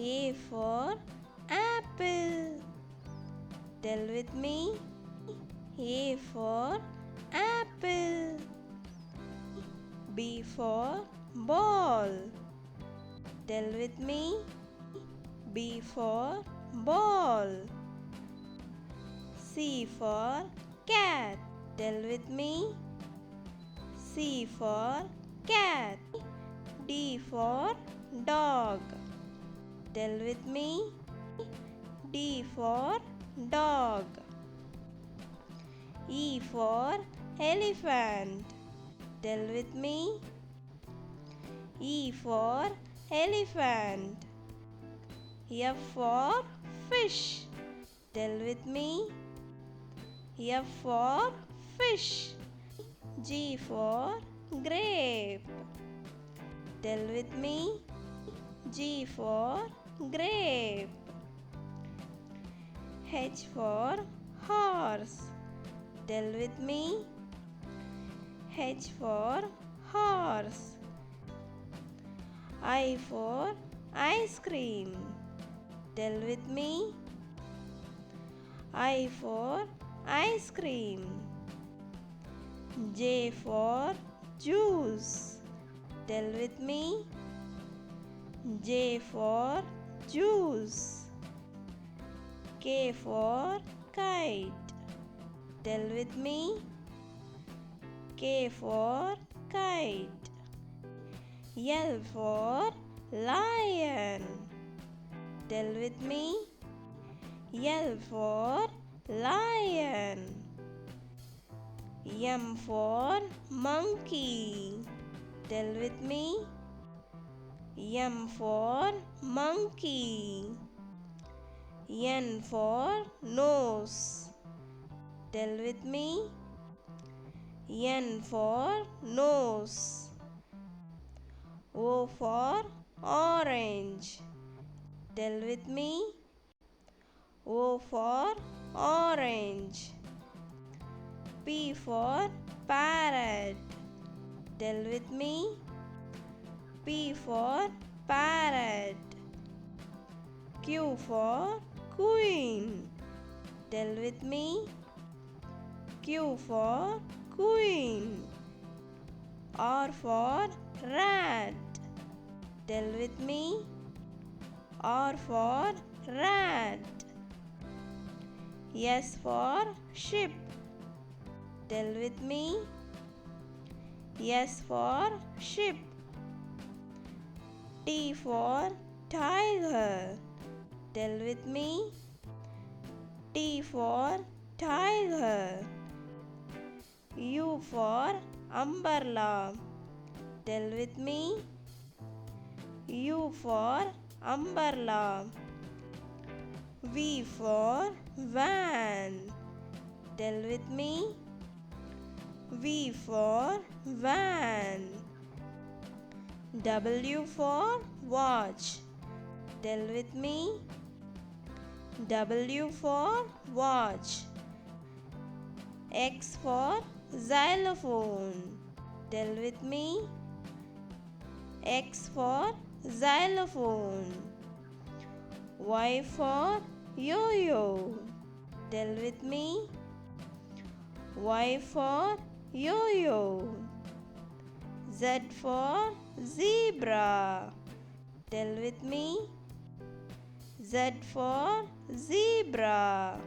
A for apple. Tell with me. A for apple. B for ball. Tell with me. B for ball. C for cat. Tell with me. C for cat. D for dog. Tell with me. D for dog. E for elephant. Tell with me. E for elephant. F for fish. Tell with me. F for fish. G for grape. Tell with me. G for grape. H for horse. Tell with me. H for horse. I for ice cream. Tell with me. I for ice cream. J for juice. Tell with me. J for juice. K for kite. Tell with me. K for kite. L for lion. Tell with me. L for lion. M for monkey. Tell with me. M for monkey. N for nose. Tell with me. N for nose. O for orange. Tell with me. O for orange. P for parrot. Tell with me. P for parrot. Q for queen. Tell with me. Q for queen. R for rat. Tell with me. R for rat. S for ship. Tell with me. S for ship. T for tiger. Tell with me. T for tiger. U for umbrella. Tell with me. U for umbrella. V for van. Tell with me. V for van. W for watch. Tell with me. W for watch. X for xylophone. Tell with me. X for xylophone. Y for yo-yo. Tell with me. Y for yo-yo. Z for zebra. Tell with me. Z for zebra.